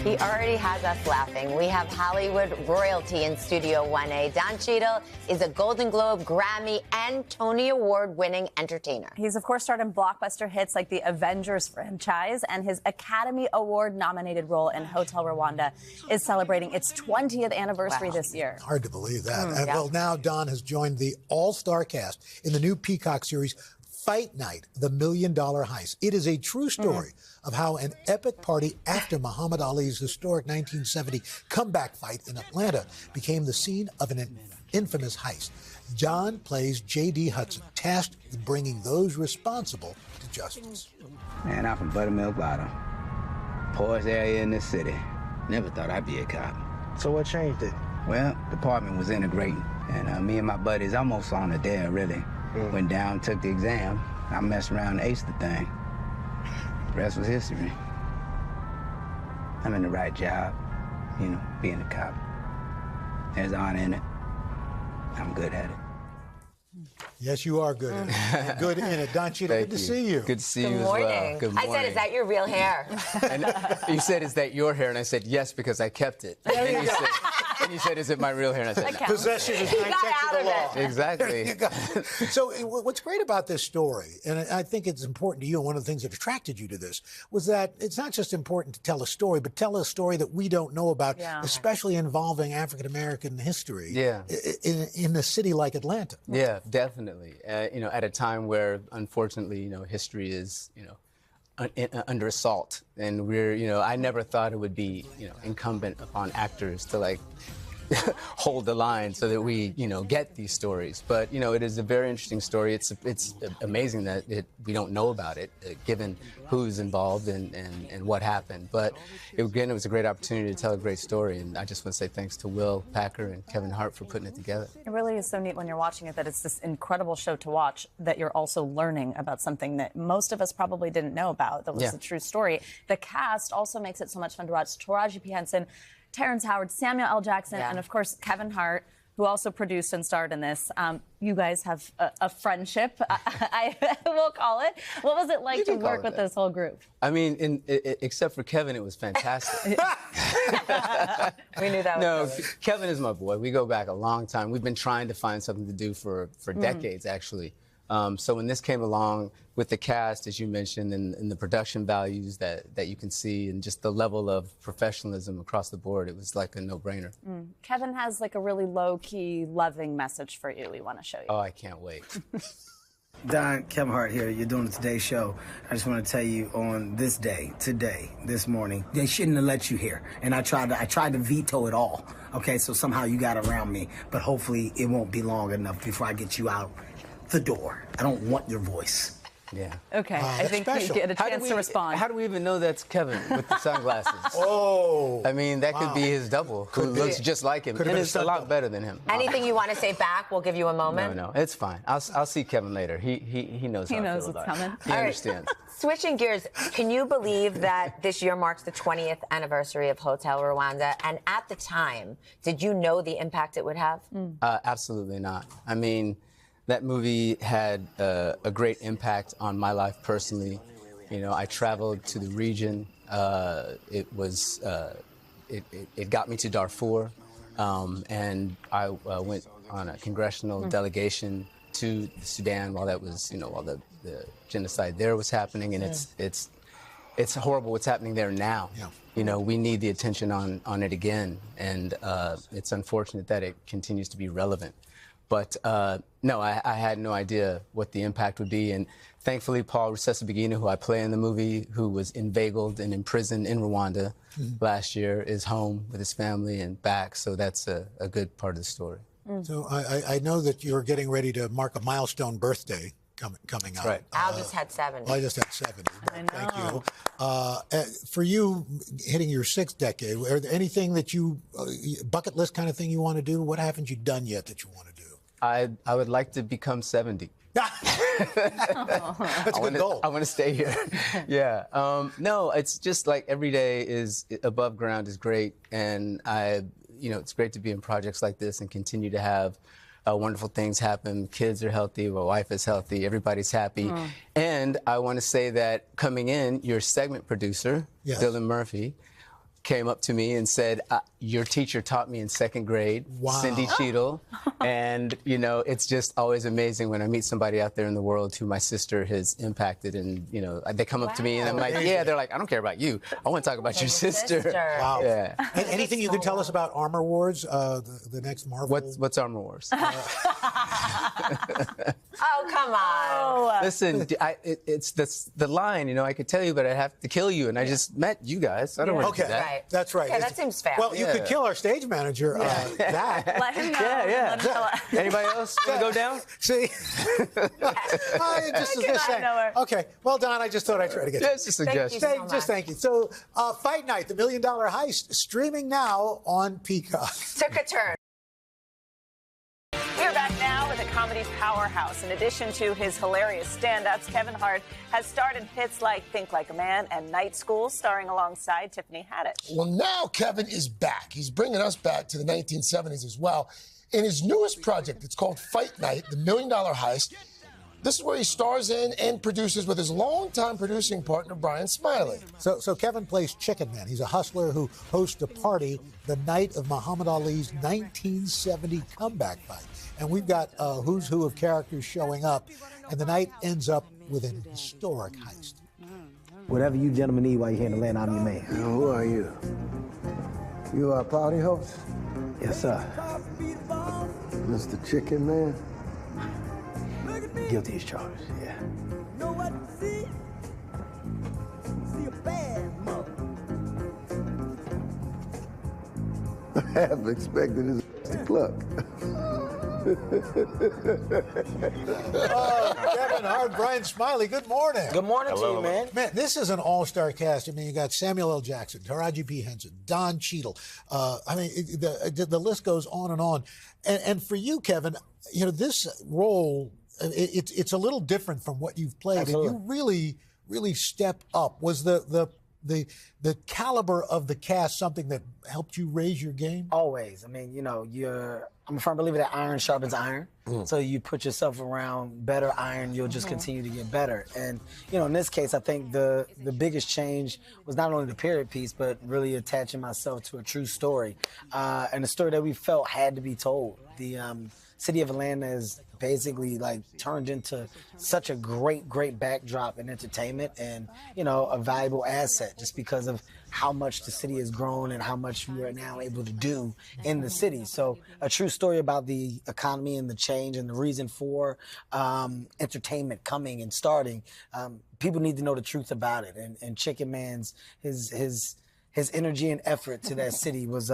He already has us laughing. We have Hollywood royalty in Studio 1A. Don Cheadle is a Golden Globe, Grammy, and Tony Award-winning entertainer. He's, of course, starred in blockbuster hits like the Avengers franchise, and his Academy Award-nominated role in Hotel Rwanda is celebrating its 20th anniversary this year. Hard to believe that. Well, now Don has joined the all-star cast in the new Peacock series, Fight Night, the Million Dollar Heist. It is a true story of how an epic party after Muhammad Ali's historic 1970 comeback fight in Atlanta became the scene of an infamous heist. John plays J.D. Hudson, tasked with bringing those responsible to justice. Man, I'm from Buttermilk Bottom, poorest area in the city. Never thought I'd be a cop. So what changed it? Well, the department was integrating, and me and my buddies almost on it there, really. Went down, took the exam. I messed around and aced the thing. The rest was history. I'm in the right job, you know, being a cop. There's honor in it. I'm good at it. Yes, you are good at it. You're good in it. Don Cheadle, good to see you. Good to see you as well. Good morning. I said, is that your real hair? And you said, is that your hair? And I said, yes, because I kept it. And you said, is it my real hair? And I said, possession is 9/10 of the law. Exactly. So what's great about this story, and I think it's important to you, and one of the things that attracted you to this, was that it's not just important to tell a story, but tell a story that we don't know about, especially involving African-American history in a city like Atlanta. Yeah, definitely. You know, at a time where, unfortunately, you know, history is, you know, under assault, and we're, you know, I never thought it would be, you know, incumbent upon actors to like hold the line so that we, you know, get these stories. But, you know, it is a very interesting story. It's amazing that we don't know about it, given who's involved and what happened. But again, it was a great opportunity to tell a great story. And I just want to say thanks to Will Packer and Kevin Hart for putting it together. It really is so neat when you're watching it that it's this incredible show to watch, that you're also learning about something that most of us probably didn't know about, that was a true story. The cast also makes it so much fun to watch. Taraji P. Henson, Terrence Howard, Samuel L. Jackson, and of course Kevin Hart, who also produced and starred in this. You guys have a friendship, I will call it. What was it like to work with this whole group? I mean, except for Kevin, it was fantastic. We knew that was No, Kevin is my boy. We go back a long time. We've been trying to find something to do for decades, actually. So when this came along with the cast, as you mentioned, and the production values that you can see, and just the level of professionalism across the board, it was like a no-brainer. Kevin has like a really low-key, loving message for you we want to show you. Oh, I can't wait. Don, Kevin Hart here. You're doing the Today Show. I just want to tell you, on this day, today, this morning, they shouldn't have let you here. And I tried to veto it all. Okay, so somehow you got around me. But hopefully it won't be long enough before I get you out the door. I don't want your voice. Yeah. Okay, I think you get a chance to respond. How do we even know that's Kevin with the sunglasses? Oh. I mean, that could be his double, who looks just like him, and is a lot better than him. Anything you want to say back, we'll give you a moment. No, it's fine. I'll see Kevin later. He knows how He knows I feel what's about coming. it. He understands. Switching gears, can you believe that this year marks the 20th anniversary of Hotel Rwanda? And at the time, did you know the impact it would have? Absolutely not. I mean, that movie had a great impact on my life personally. You know, I traveled to the region. It got me to Darfur, and I went on a congressional delegation to the Sudan while that was, you know, while the genocide there was happening, and it's horrible what's happening there now. Yeah. You know, we need the attention on it again, and it's unfortunate that it continues to be relevant. But no, I had no idea what the impact would be. And thankfully, Paul Rusesabagina, who I play in the movie, who was inveigled and imprisoned in Rwanda last year, is home with his family and back. So that's a good part of the story. So I know that you're getting ready to mark a milestone birthday coming up. Right. Al just had 7. Well, I just had 7. I know. Thank you. For you, hitting your 6th decade, are there anything that you, bucket list kind of thing you want to do? What haven't you done yet that you want to do? I would like to become 70. That's a good goal. I want to stay here. Yeah. No, it's just like every day is above ground is great. And you know, it's great to be in projects like this and continue to have wonderful things happen. Kids are healthy. My wife is healthy. Everybody's happy. And I want to say that coming in, your segment producer, Dylan Murphy, came up to me and said, your teacher taught me in 2nd grade, Cindy Cheadle. And, you know, it's just always amazing when I meet somebody out there in the world who my sister has impacted. And, you know, they come up to me and I'm like, yeah, they're like, I don't care about you. I want to talk about your sister. Wow. Yeah. Anything you can tell us about Armor Wars, the next Marvel? What's Armor Wars? Oh, come on. Listen, it's the line, you know, I could tell you, but I'd have to kill you. And I just met you guys. I don't want to do that. Right. That's right. Okay, that seems fair. Well, you could kill our stage manager. Let him know. Yeah. Anybody else want to go down? See? Just saying. Okay. Well, Don, I just thought I'd try to get Just a suggestion. Thank you. So, Fight Night, the $1 Million Heist, streaming now on Peacock. Took a turn. We're back now with a comedy powerhouse. In addition to his hilarious stand-ups, Kevin Hart has starred in hits like Think Like a Man and Night School, starring alongside Tiffany Haddish. Well, now Kevin is back. He's bringing us back to the 1970s as well. In his newest project, it's called Fight Night, the $1 Million Heist. This is where he stars in and produces with his longtime producing partner, Brian Smiley. So Kevin plays Chicken Man. He's a hustler who hosts a party the night of Muhammad Ali's 1970 comeback fight. And we've got who's who of characters showing up, and the night ends up with an historic heist. Whatever you gentlemen need while you're here in Atlanta, I'm your man. Now, who are you? You are a party host? Yes, sir. Mr. Chicken Man? Guilty as charged, yeah. I have expected his to cluck. Kevin Hart, Brian Smiley, good morning. Good morning to you, man. Man, this is an all-star cast. I mean, you got Samuel L. Jackson, Taraji P. Henson, Don Cheadle. I mean, the list goes on and on. And for you, Kevin, you know, this role, it's a little different from what you've played. Absolutely. And you really step up. Was the caliber of the cast something that helped you raise your game? Always. I mean, you know, I'm a firm believer that iron sharpens iron. So you put yourself around better iron, you'll just continue to get better. And, you know, in this case, I think the biggest change was not only the period piece, but really attaching myself to a true story. And a story that we felt had to be told. The city of Atlanta is basically like turned into such a great backdrop in entertainment and, you know, a valuable asset just because of how much the city has grown and how much we are now able to do in the city. So a true story about the economy and the change and the reason for entertainment coming and starting. People need to know the truth about it. And Chicken Man's, his energy and effort to that city was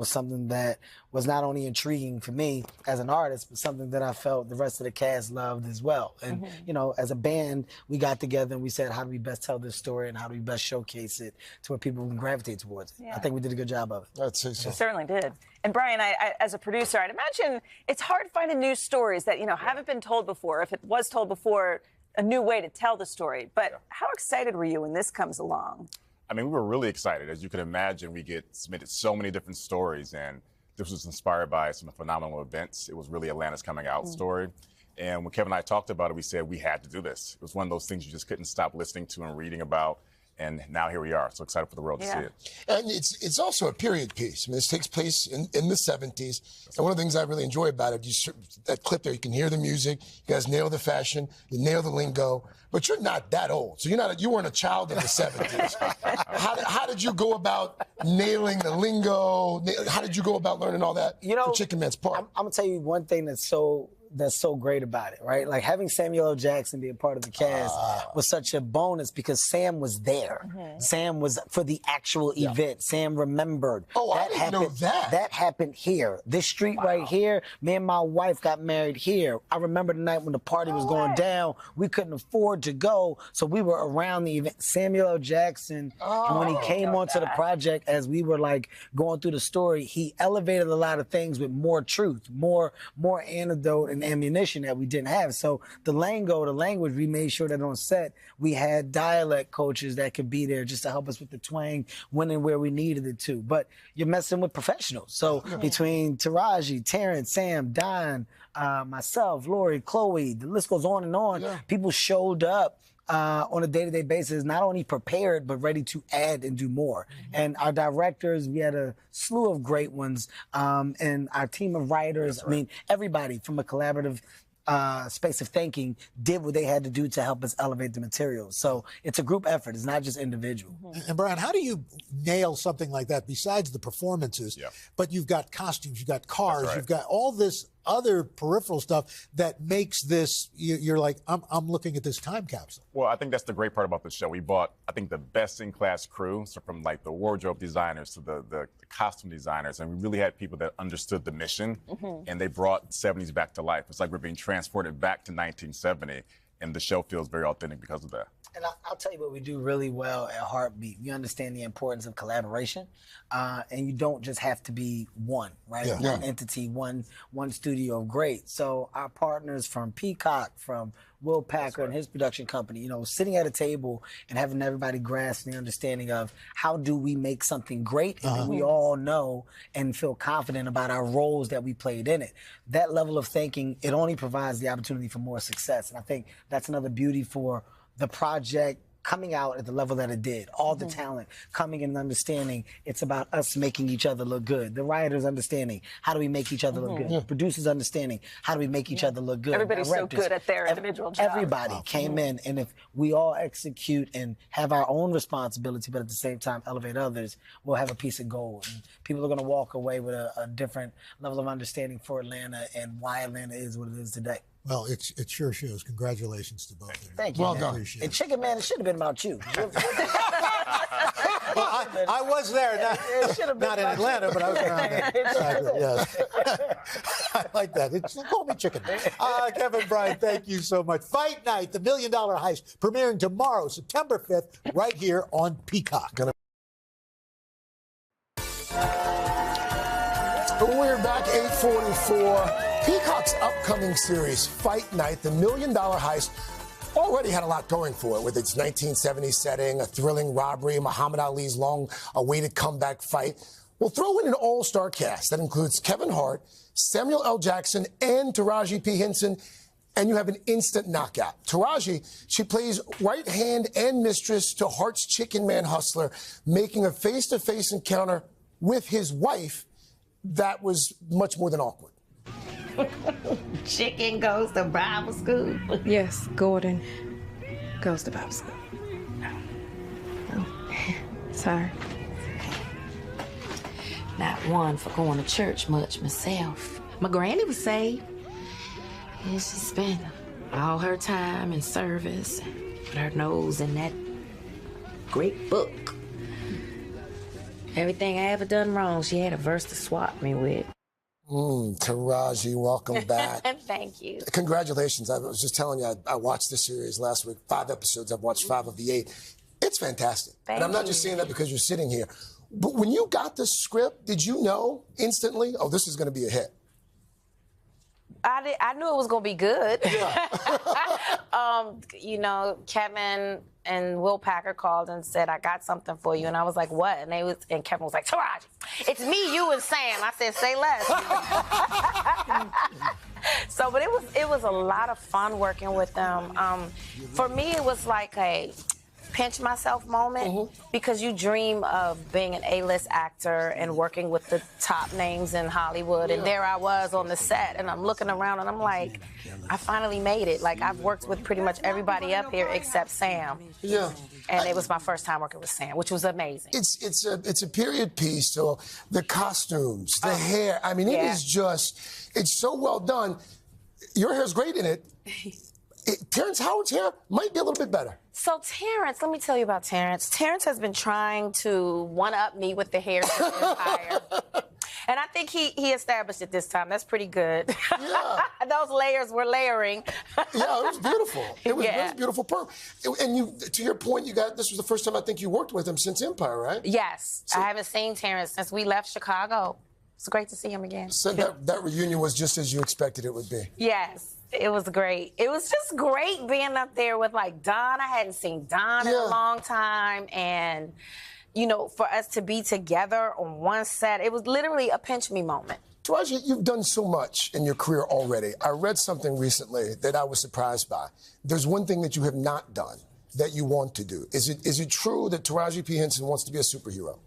something that was not only intriguing for me as an artist, but something that I felt the rest of the cast loved as well. And, you know, as a band, we got together and we said, how do we best tell this story and how do we best showcase it to where people can gravitate towards it? Yeah. I think we did a good job of it. I'd say so. You certainly did. And Brian, I, as a producer, I'd imagine it's hard finding new stories that, you know, haven't been told before. If it was told before, a new way to tell the story. But how excited were you when this comes along? I mean, we were really excited. As you can imagine, we get submitted so many different stories, and this was inspired by some phenomenal events. It was really Atlanta's coming out story. And when Kevin and I talked about it, we said we had to do this. It was one of those things you just couldn't stop listening to and reading about. And now here we are. So excited for the world to see it. And it's also a period piece. I mean, this takes place in the 70s. And one of the things I really enjoy about it, that clip there, you can hear the music, you guys nail the fashion, you nail the lingo, but you're not that old. So you weren't a child in the 70s. How did you go about nailing the lingo? How did you go about learning all that for Chicken Man's part? I'm going to tell you one thing that's so great about it, right? Like having Samuel L. Jackson be a part of the cast was such a bonus because Sam was there. Sam was for the actual event. Sam remembered. Oh, I didn't know that. That happened here. This street right here, me and my wife got married here. I remember the night when the party was going down. We couldn't afford to go, so we were around the event. Samuel L. Jackson, when he came onto the project, as we were like going through the story, he elevated a lot of things with more truth, more anecdote and ammunition that we didn't have. So the language, we made sure that on set we had dialect coaches that could be there just to help us with the twang when and where we needed it to. But you're messing with professionals. So between Taraji, Terrence, Sam, Don, myself, Lori, Chloe, the list goes on and on. People showed up on a day-to-day basis, not only prepared, but ready to add and do more. And our directors, we had a slew of great ones, and our team of writers, I mean, everybody from a collaborative space of thinking did what they had to do to help us elevate the material. So it's a group effort. It's not just individual. And Brian, how do you nail something like that besides the performances? But you've got costumes, you've got cars, you've got all this other peripheral stuff that makes this, you're like, I'm looking at this time capsule. Well, I think that's the great part about the show. We brought, I think, the best-in-class crew, so from like the wardrobe designers to the costume designers, and we really had people that understood the mission, and they brought 70s back to life. It's like we're being transported back to 1970, and the show feels very authentic because of that. And I'll tell you what we do really well at Heartbeat. We understand the importance of collaboration, and you don't just have to be one, right? One entity, one studio. Great. So our partners from Peacock, from Will Packer and his production company, you know, sitting at a table and having everybody grasp the understanding of how do we make something great, and then we all know and feel confident about our roles that we played in it. That level of thinking, it only provides the opportunity for more success. And I think that's another beauty for the project coming out at the level that it did. All the talent coming and understanding it's about us making each other look good. The writers understanding how do we make each other look good. Producers understanding how do we make each other look good. Everybody's Directors, so good at their individual job. Everybody came in, and if we all execute and have our own responsibility, but at the same time elevate others, we'll have a piece of gold. And people are going to walk away with a different level of understanding for Atlanta and why Atlanta is what it is today. Well, it sure shows. Congratulations to both of you. Thank you. Well man. done. Appreciate And it. Chicken Man, it should have been about you. Well, I was there, not in Atlanta, but I was around there. Yes. I like that. Call me Chicken. Kevin, Brian, thank you so much. Fight Night, the $1 Million Heist, premiering tomorrow, September 5th, right here on Peacock. We're back, 8:44. Peacock's upcoming series, Fight Night, the $1 Million Heist, already had a lot going for it with its 1970s setting, a thrilling robbery, Muhammad Ali's long-awaited comeback fight. We'll throw in an all-star cast that includes Kevin Hart, Samuel L. Jackson, and Taraji P. Henson, and you have an instant knockout. Taraji, she plays right hand and mistress to Hart's chicken man hustler, making a face-to-face encounter with his wife that was much more than awkward. Chicken goes to Bible school. Yes, Gordon goes to Bible school. Oh. Sorry. Not one for going to church much myself. My granny was saved. And she spent all her time in service, put her nose in that great book. Everything I ever done wrong, she had a verse to swap me with. Taraji, welcome back. Thank you. Congratulations. I was just telling you, I watched the series last week, 5 episodes. I've watched 5 of the 8. It's fantastic. And I'm not just saying that because you're sitting here. But when you got the script, did you know instantly, oh, this is going to be a hit? I knew it was going to be good. Yeah. You know, Kevin and Will Packer called and said, I got something for you. And I was like, what? And Kevin was like, Taraji, it's me, you, and Sam. I said, say less. So, but it was a lot of fun working with them. For me, it was like a pinch myself moment because you dream of being an A-list actor and working with the top names in Hollywood. And there I was on the set, and I'm looking around and I'm like, I finally made it. Like, I've worked with pretty much everybody up here except Sam. Yeah. And it was my first time working with Sam, which was amazing. It's a period piece, so the costumes, the hair, I mean, it is just, it's so well done. Your hair's great in it. Terrence Howard's hair might be a little bit better. So Terrence, let me tell you about Terrence. Terrence has been trying to one-up me with the hair empire. And I think he established it this time. That's pretty good. Yeah. Those layers were layering. Yeah, it was beautiful. It was beautiful. And you, to your point, this was the first time I think you worked with him since Empire, right? Yes. So, I haven't seen Terrence since we left Chicago. It's great to see him again. So that reunion was just as you expected it would be. Yes. It was great. It was just great being up there with, like, Don. I hadn't seen Don in a long time. And, you know, for us to be together on one set, it was literally a pinch me moment. Taraji, you've done so much in your career already. I read something recently that I was surprised by. There's one thing that you have not done, that you want to do? Is it true that Taraji P. Henson wants to be a superhero?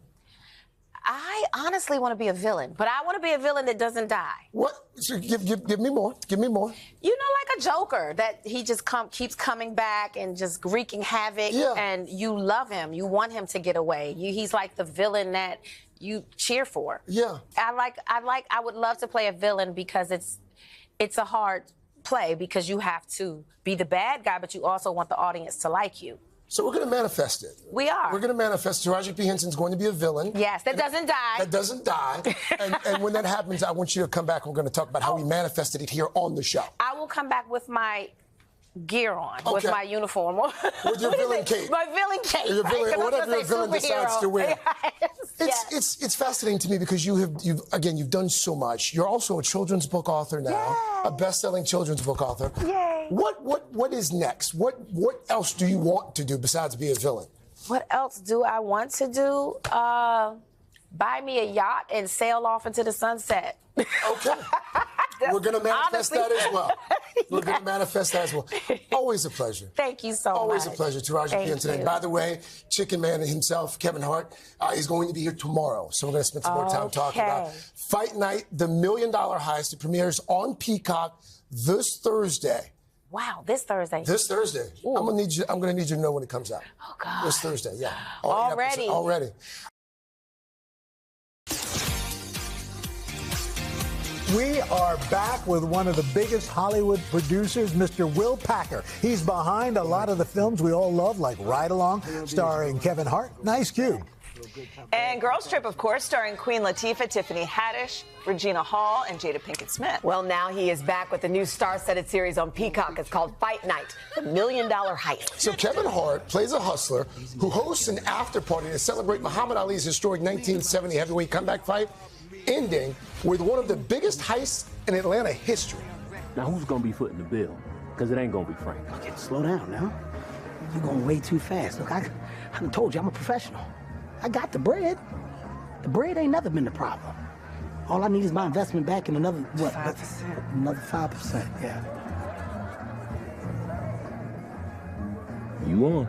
I honestly want to be a villain, but I want to be a villain that doesn't die. What? So give me more. Give me more. You know, like a Joker, that he just keeps coming back and just wreaking havoc. Yeah. And you love him. You want him to get away. He's like the villain that you cheer for. Yeah. I would love to play a villain because it's a hard play because you have to be the bad guy, but you also want the audience to like you. So we're going to manifest it. We are. We're going to manifest Taraji P. Henson's going to be a villain. Yes, that doesn't die. That doesn't die. and when that happens, I want you to come back. We're going to talk about how we manifested it here on the show. I will come back with my gear on, with Okay. my uniform. With your villain cape. My villain cape. Your right? villain, 'Cause whatever your villain decides to wear. Yes. It's fascinating to me because you've done so much. You're also a children's book author now, a best-selling children's book author. Yay. What is next? What else do you want to do besides be a villain? What else do I want to do? Buy me a yacht and sail off into the sunset. Okay. We're going to manifest that as well. We're going to manifest that as well. Always a pleasure. Thank you so much. Always a pleasure. Taraji P. Henson. And by the way, Chicken Man himself, Kevin Hart, is going to be here tomorrow. So we're going to spend some more time talking about Fight Night, the Million Dollar Heist. It premieres on Peacock this Thursday. Wow, this Thursday. This Thursday. Ooh. I'm going to need you to know when it comes out. Oh, God. This Thursday, yeah. Already. Already. We are back with one of the biggest Hollywood producers, Mr. Will Packer. He's behind a lot of the films we all love, like Ride Along, starring Kevin Hart and Ice Cube. And Girls Trip, of course, starring Queen Latifah, Tiffany Haddish, Regina Hall, and Jada Pinkett Smith. Well, now he is back with a new star-studded series on Peacock. It's called Fight Night, the Million Dollar Heist. So Kevin Hart plays a hustler who hosts an after party to celebrate Muhammad Ali's historic 1970 heavyweight comeback fight, ending with one of the biggest heists in Atlanta history. Now, who's going to be footing the bill? Because it ain't going to be Frank. Okay, slow down now. You're going way too fast. Look, I done told you I'm a professional. I got the bread. The bread ain't never been the problem. All I need is my investment back in another, what? 5%. Another 5%, yeah. You on.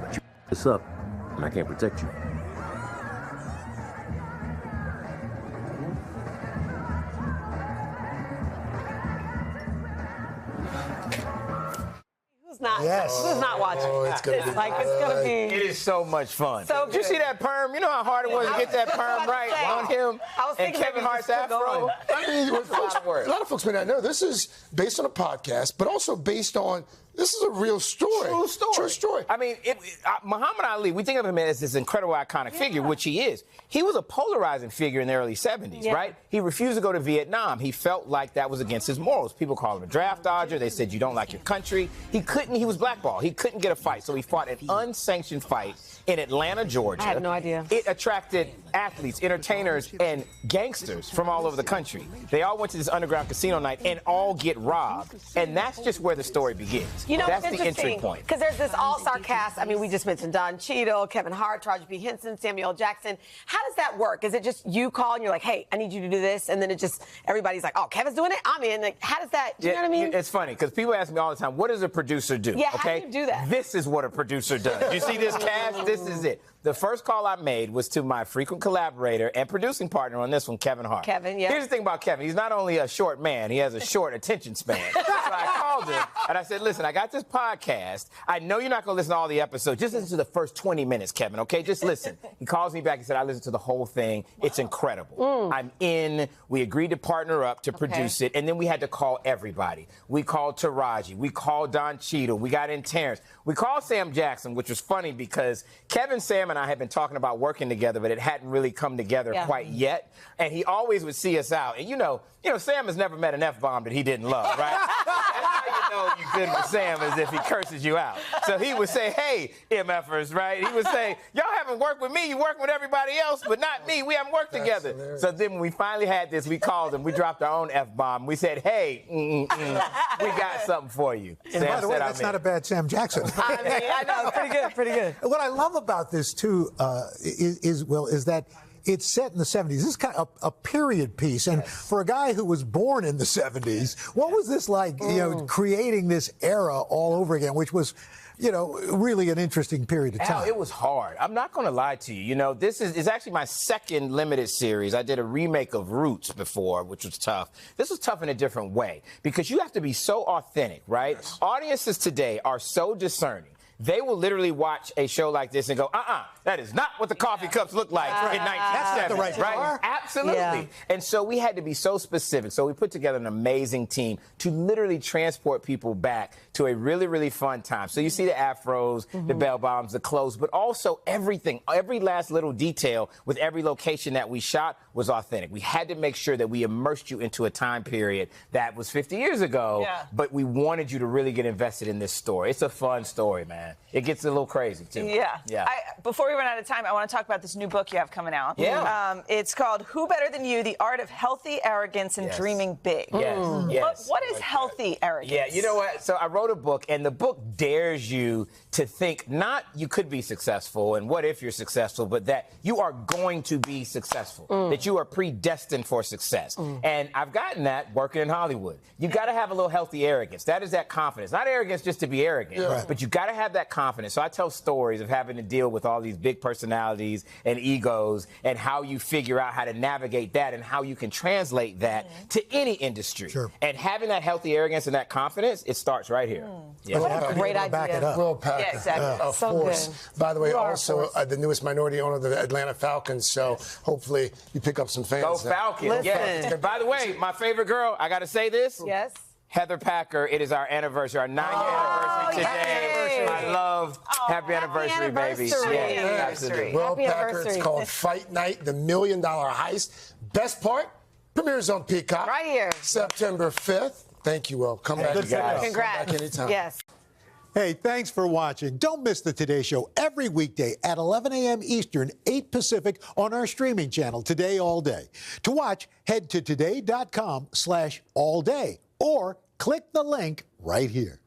But you this up, and I can't protect you. Who's not watching? Oh, it's gonna be. It is so much fun. So did you see that perm? You know how hard it was to get that perm right on him and Kevin Hart's afro? I mean, a lot of folks may not know this is based on a podcast, but also based on this is a real story. True story. True story. I mean, Muhammad Ali, we think of him as this incredible, iconic figure, which he is. He was a polarizing figure in the early 70s, right? He refused to go to Vietnam. He felt like that was against his morals. People called him a draft dodger. They said, you don't like your country. He was blackballed. He couldn't get a fight, so he fought an unsanctioned fight in Atlanta, Georgia. I had no idea. It attracted athletes, entertainers, and gangsters from all over the country. They all went to this underground casino night and all get robbed. And that's just where the story begins. You know, that's it's the entry interesting point. because there's this all-star cast. I mean, we just mentioned Don Cheadle, Kevin Hart, Taraji P. Henson, Samuel L. Jackson. How does that work? Is it just you call and you're like, hey, I need you to do this, and then it just everybody's like, oh, Kevin's doing it, I'm in. Like, how does that? Do you know what I mean? It's funny because people ask me all the time, what does a producer do? Yeah, okay? how do you do that? This is what a producer does. You see this cast? This is it. The first call I made was to my frequent collaborator and producing partner on this one, Kevin Hart. Kevin, yeah. Here's the thing about Kevin. He's not only a short man, he has a short attention span. So I called him and I said, listen, I got this podcast. I know you're not going to listen to all the episodes. Just listen to the first 20 minutes, Kevin, okay? Just listen. He calls me back. He said, I listened to the whole thing. It's incredible. I'm in. We agreed to partner up to produce it. And then we had to call everybody. We called Taraji. We called Don Cheadle. We got in Terrence. We called Sam Jackson, which was funny because Kevin, Sam, and I had been talking about working together, but it hadn't really come together quite yet. And he always would see us out. And you know, Sam has never met an F-bomb that he didn't love, right? That's how you know you're good with Sam, is if he curses you out. So he would say, hey, MFers, right? He would say, y'all haven't worked with me. You work with everybody else, but not me. We haven't worked together. Hilarious. So then when we finally had this, we called him. We dropped our own F-bomb. We said, hey, we got something for you. And Sam by the way, said, that's not a bad Sam Jackson. I mean, I know, pretty good, pretty good. What I love about this, too, is that it's set in the 70s. This is kind of a period piece. And for a guy who was born in the 70s, what was this like, creating this era all over again, which was, really an interesting period of time? Al, it was hard. I'm not going to lie to you. This is actually my second limited series. I did a remake of Roots before, which was tough. This was tough in a different way because you have to be so authentic, right? Yes. Audiences today are so discerning. They will literally watch a show like this and go, that is not what the coffee cups look like in 1970. That's not the right? Absolutely. Yeah. And so we had to be so specific. So we put together an amazing team to literally transport people back to a really, really fun time. So you see the afros, the bell bombs, the clothes, but also everything, every last little detail with every location that we shot was authentic. We had to make sure that we immersed you into a time period that was 50 years ago, but we wanted you to really get invested in this story. It's a fun story, man. It gets a little crazy, too. Yeah. Before we run out of time, I want to talk about this new book you have coming out. Yeah. It's called Who Better Than You? The Art of Healthy Arrogance and Dreaming Big. Yes. What is healthy arrogance? Yeah, you know what? So I wrote a book, and the book dares you to think not you could be successful and what if you're successful, but that you are going to be successful, that you are predestined for success. And I've gotten that working in Hollywood. You got to have a little healthy arrogance. That is that confidence. Not arrogance just to be arrogant, but you got to have that confidence. So I tell stories of having to deal with all these big personalities and egos and how you figure out how to navigate that and how you can translate that to any industry. And having that healthy arrogance and that confidence, it starts right here. What a great idea. Back it up. Will Packer, of course. Good. By the way, also the newest minority owner of the Atlanta Falcons, so hopefully you pick up some fans. Go Falcons. Yes. By the way, my favorite girl, I got to say this. Yes. Heather Packer, it is our anniversary, our 9th anniversary today. I love happy anniversary, baby. Yeah, absolutely. Will Packer, it's called Fight Night, the $1 Million Heist. Best part, premieres on Peacock. Right here. September 5th. Thank you, Will. Come back, guys. Congrats. Come back anytime. Yes. Hey, thanks for watching. Don't miss the Today Show every weekday at 11 a.m. Eastern, 8 Pacific on our streaming channel, Today All Day. To watch, head to today.com/allday or click the link right here.